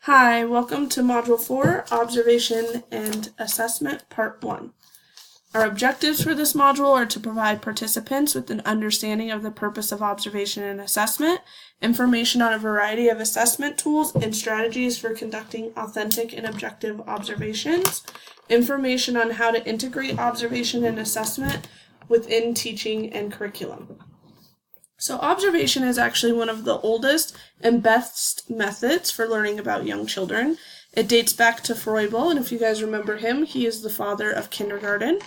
Hi, welcome to Module 4, Observation and Assessment, Part 1. Our objectives for this module are to provide participants with an understanding of the purpose of observation and assessment, information on a variety of assessment tools and strategies for conducting authentic and objective observations, information on how to integrate observation and assessment within teaching and curriculum. So observation is actually one of the oldest and best methods for learning about young children. It dates back to Froebel, and if you guys remember him, he is the father of kindergarten.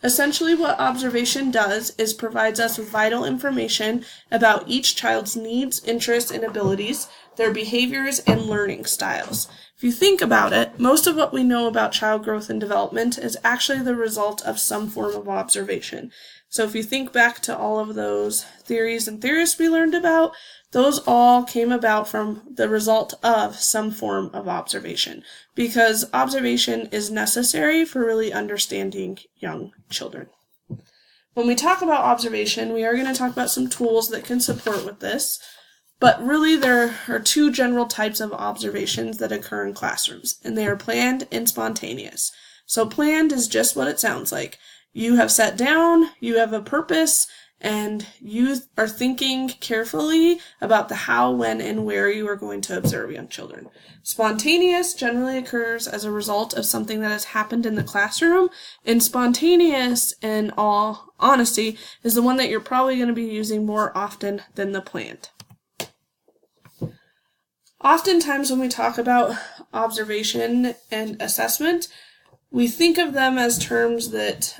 Essentially, what observation does is provides us with vital information about each child's needs, interests, and abilities, their behaviors, and learning styles. If you think about it, most of what we know about child growth and development is actually the result of some form of observation. So if you think back to all of those theories and theorists we learned about, those all came about from the result of some form of observation, because observation is necessary for really understanding young children. When we talk about observation, we are going to talk about some tools that can support with this, but really there are two general types of observations that occur in classrooms, and they are planned and spontaneous. So planned is just what it sounds like. You have sat down, you have a purpose, and you are thinking carefully about the how, when, and where you are going to observe young children. Spontaneous generally occurs as a result of something that has happened in the classroom, and spontaneous, in all honesty, is the one that you're probably going to be using more often than the planned. Oftentimes when we talk about observation and assessment, we think of them as terms that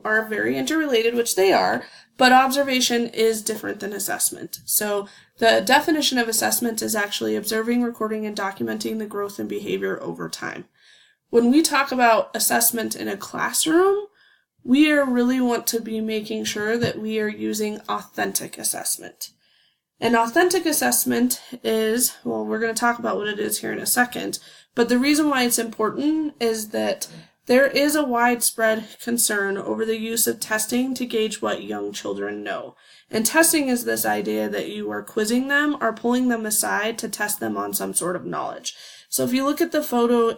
are very interrelated, which they are, but observation is different than assessment. So the definition of assessment is actually observing, recording, and documenting the growth and behavior over time. When we talk about assessment in a classroom, we really want to be making sure that we are using authentic assessment. An authentic assessment is, well, we're going to talk about what it is here in a second, but the reason why it's important is that there is a widespread concern over the use of testing to gauge what young children know. And testing is this idea that you are quizzing them or pulling them aside to test them on some sort of knowledge. So if you look at the photo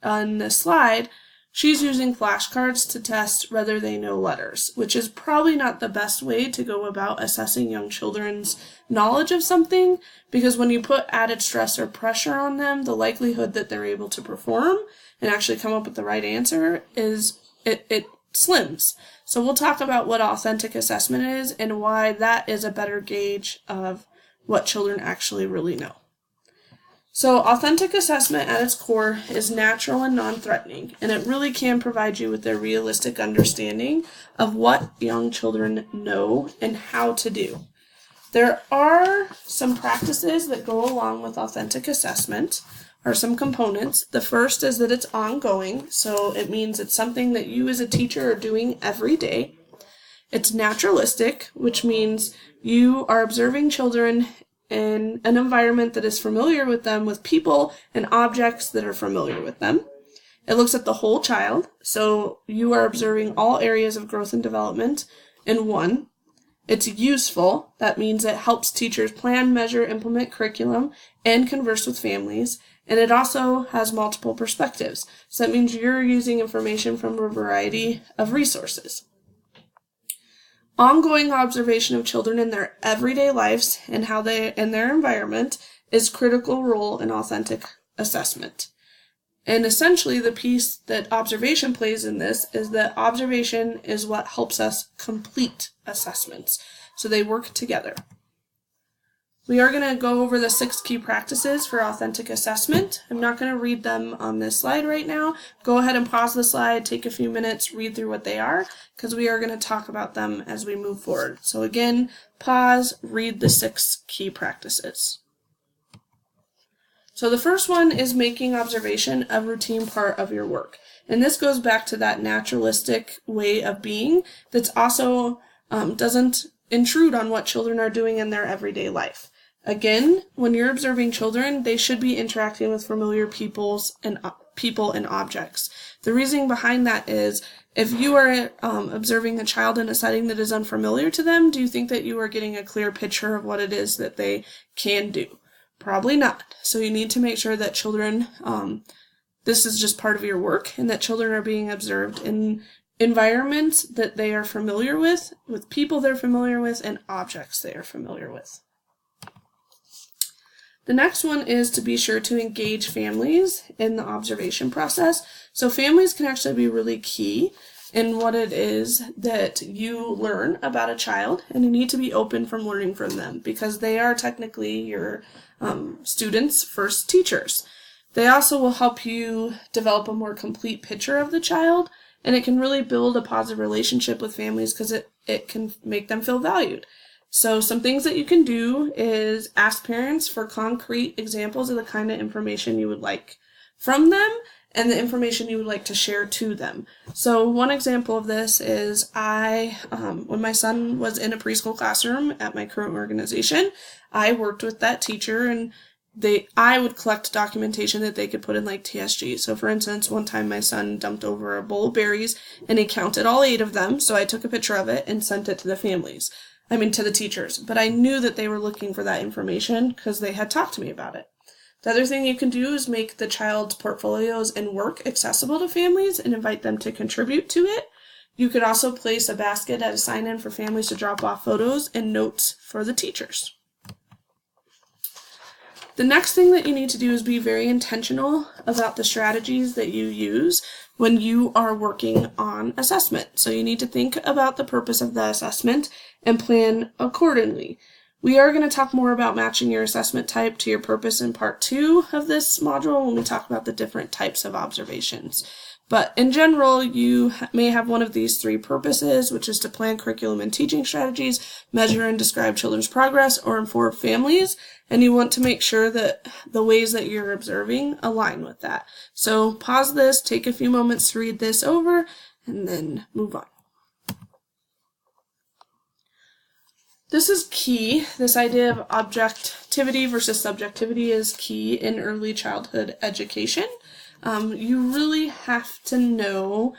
on the slide, she's using flashcards to test whether they know letters, which is probably not the best way to go about assessing young children's knowledge of something, because when you put added stress or pressure on them, the likelihood that they're able to perform and actually come up with the right answer is it slims. So we'll talk about what authentic assessment is and why that is a better gauge of what children actually really know. So authentic assessment at its core is natural and non-threatening, and it really can provide you with a realistic understanding of what young children know and how to do. There are some practices that go along with authentic assessment, or some components. The first is that it's ongoing, so it means it's something that you as a teacher are doing every day. It's naturalistic, which means you are observing children in an environment that is familiar with them, with people and objects that are familiar with them. It looks at the whole child, so you are observing all areas of growth and development in one. It's useful. That means it helps teachers plan, measure, implement curriculum, and converse with families. And it also has multiple perspectives. So that means you're using information from a variety of resources. Ongoing observation of children in their everyday lives and how they in their environment is critical role in authentic assessment. And essentially the piece that observation plays in this is that observation is what helps us complete assessments. So they work together. We are going to go over the 6 key practices for authentic assessment. I'm not going to read them on this slide right now. Go ahead and pause the slide, take a few minutes, read through what they are, because we are going to talk about them as we move forward. So again, pause, read the 6 key practices. So the first one is making observation a routine part of your work. And this goes back to that naturalistic way of being that's also doesn't intrude on what children are doing in their everyday life. Again, when you're observing children, they should be interacting with familiar people and objects. The reasoning behind that is, if you are observing a child in a setting that is unfamiliar to them, do you think that you are getting a clear picture of what it is that they can do? Probably not. So you need to make sure that children, this is just part of your work, and that children are being observed in environments that they are familiar with people they're familiar with, and objects they are familiar with. The next one is to be sure to engage families in the observation process. So families can actually be really key in what it is that you learn about a child, and you need to be open from learning from them, because they are technically your students' first teachers. They also will help you develop a more complete picture of the child, and it can really build a positive relationship with families because it can make them feel valued. So some things that you can do is ask parents for concrete examples of the kind of information you would like from them and the information you would like to share to them. So one example of this is when my son was in a preschool classroom at my current organization, I worked with that teacher, and I would collect documentation that they could put in like TSG. So for instance, one time my son dumped over a bowl of berries and he counted all 8 of them. So I took a picture of it and sent it to the teachers. But I knew that they were looking for that information because they had talked to me about it. The other thing you can do is make the child's portfolios and work accessible to families and invite them to contribute to it. You could also place a basket at a sign-in for families to drop off photos and notes for the teachers. The next thing that you need to do is be very intentional about the strategies that you use when you are working on assessment. So you need to think about the purpose of the assessment and plan accordingly. We are going to talk more about matching your assessment type to your purpose in part 2 of this module when we talk about the different types of observations. But in general, you may have one of these 3 purposes, which is to plan curriculum and teaching strategies, measure and describe children's progress, or inform families. And you want to make sure that the ways that you're observing align with that. So pause this, take a few moments to read this over, and then move on. This is key. This idea of objectivity versus subjectivity is key in early childhood education. You really have to know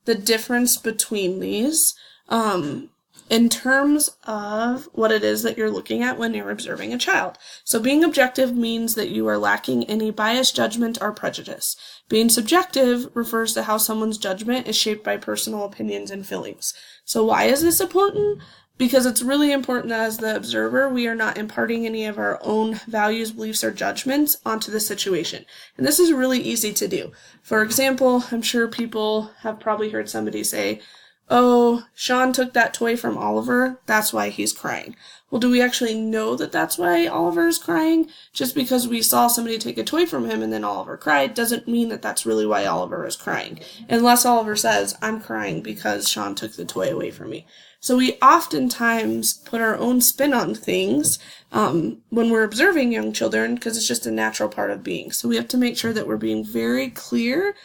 the difference between these in terms of what it is that you're looking at when you're observing a child. So being objective means that you are lacking any bias, judgment, or prejudice. Being subjective refers to how someone's judgment is shaped by personal opinions and feelings. So why is this important? Because it's really important that as the observer, we are not imparting any of our own values, beliefs, or judgments onto the situation. And this is really easy to do. For example, I'm sure people have probably heard somebody say, "Oh, Sean took that toy from Oliver, that's why he's crying." Well, do we actually know that that's why Oliver is crying? Just because we saw somebody take a toy from him and then Oliver cried doesn't mean that that's really why Oliver is crying. Unless Oliver says, "I'm crying because Sean took the toy away from me." So we oftentimes put our own spin on things when we're observing young children because it's just a natural part of being. So we have to make sure that we're being very clear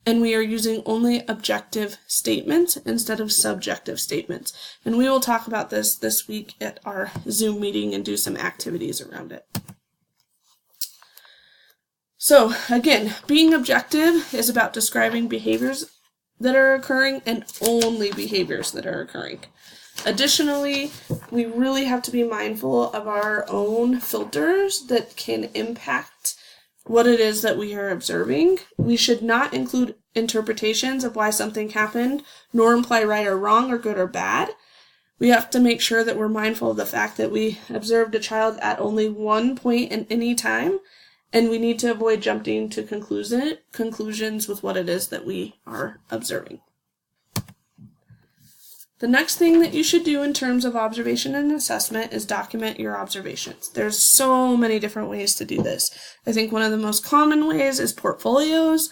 and we are using only objective statements instead of subjective statements. And we will talk about this week at our Zoom meeting and do some activities around it. So again, being objective is about describing behaviors that are occurring and only behaviors that are occurring. Additionally, we really have to be mindful of our own filters that can impact what it is that we are observing. We should not include interpretations of why something happened, nor imply right or wrong or good or bad. We have to make sure that we're mindful of the fact that we observed a child at only one point in any time, and we need to avoid jumping to conclusions with what it is that we are observing. The next thing that you should do in terms of observation and assessment is document your observations. There's so many different ways to do this. I think one of the most common ways is portfolios.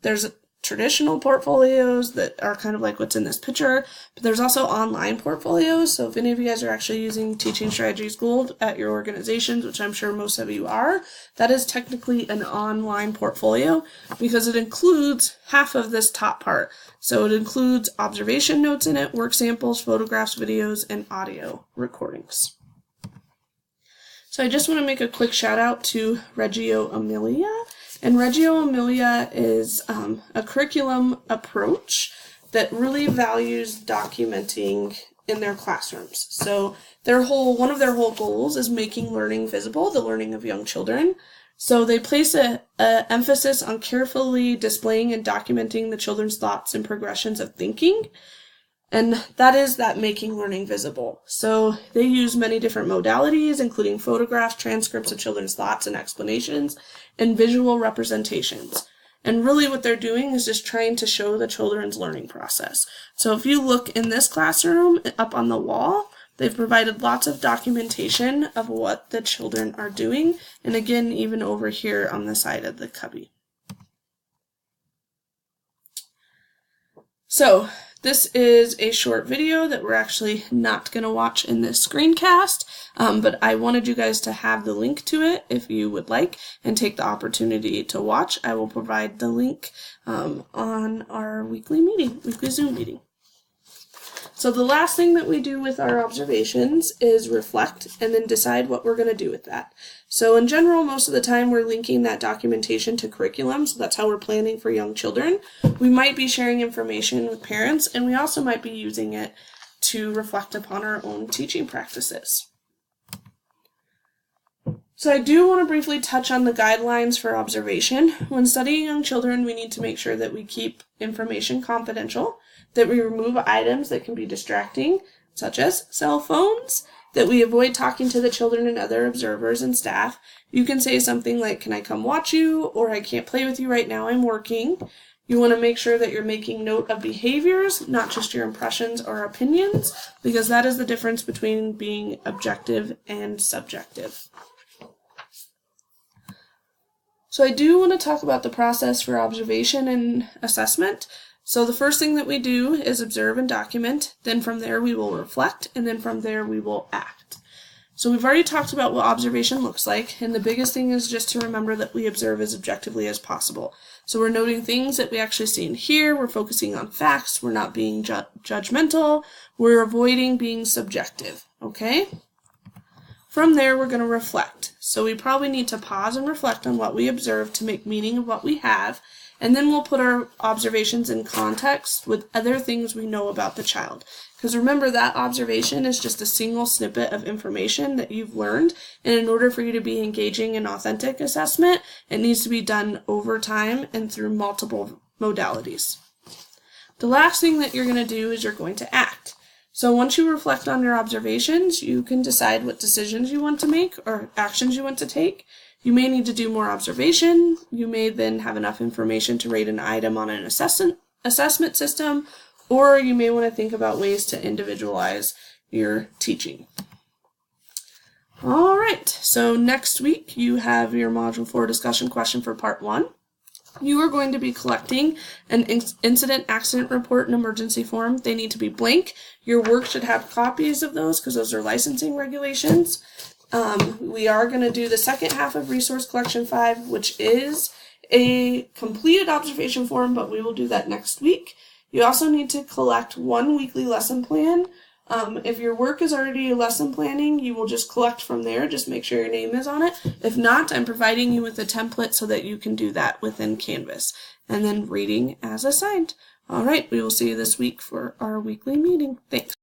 There's traditional portfolios that are kind of like what's in this picture, but there's also online portfolios. So if any of you guys are actually using Teaching Strategies Gold at your organizations, which I'm sure most of you are, that is technically an online portfolio because it includes half of this top part. So it includes observation notes in it, work samples, photographs, videos, and audio recordings. So I just want to make a quick shout out to Reggio Emilia. And Reggio Emilia is a curriculum approach that really values documenting in their classrooms. So one of their whole goals is making learning visible, the learning of young children. So they place a emphasis on carefully displaying and documenting the children's thoughts and progressions of thinking. And that is that making learning visible. So they use many different modalities, including photographs, transcripts of children's thoughts and explanations, and visual representations. And really what they're doing is just trying to show the children's learning process. So if you look in this classroom up on the wall, they've provided lots of documentation of what the children are doing. And again, even over here on the side of the cubby. So this is a short video that we're actually not going to watch in this screencast, but I wanted you guys to have the link to it if you would like and take the opportunity to watch. I will provide the link on our weekly Zoom meeting. So the last thing that we do with our observations is reflect and then decide what we're going to do with that. So in general, most of the time we're linking that documentation to curriculum, so that's how we're planning for young children. We might be sharing information with parents, and we also might be using it to reflect upon our own teaching practices. So I do want to briefly touch on the guidelines for observation. When studying young children, we need to make sure that we keep information confidential, that we remove items that can be distracting, such as cell phones, that we avoid talking to the children and other observers and staff. You can say something like, "Can I come watch you?" or "I can't play with you right now, I'm working." You want to make sure that you're making note of behaviors, not just your impressions or opinions, because that is the difference between being objective and subjective. So I do want to talk about the process for observation and assessment. So the first thing that we do is observe and document, then from there we will reflect, and then from there we will act. So we've already talked about what observation looks like, and the biggest thing is just to remember that we observe as objectively as possible. So we're noting things that we actually see and hear, we're focusing on facts, we're not being judgmental, we're avoiding being subjective, okay? From there, we're going to reflect. So we probably need to pause and reflect on what we observed to make meaning of what we have, and then we'll put our observations in context with other things we know about the child. Because remember, that observation is just a single snippet of information that you've learned, and in order for you to be engaging in authentic assessment, it needs to be done over time and through multiple modalities. The last thing that you're going to do is you're going to act. So once you reflect on your observations, you can decide what decisions you want to make or actions you want to take. You may need to do more observation. You may then have enough information to rate an item on an assessment system, or you may want to think about ways to individualize your teaching. All right, so next week you have your Module 4 discussion question for Part 1. You are going to be collecting an incident accident report and emergency form. They need to be blank. Your work should have copies of those because those are licensing regulations. We are going to do the second half of Resource Collection 5, which is a completed observation form, but we will do that next week. You also need to collect one weekly lesson plan. If your work is already lesson planning, you will just collect from there. Just make sure your name is on it. If not, I'm providing you with a template so that you can do that within Canvas. And then reading as assigned. All right, we will see you this week for our weekly meeting. Thanks.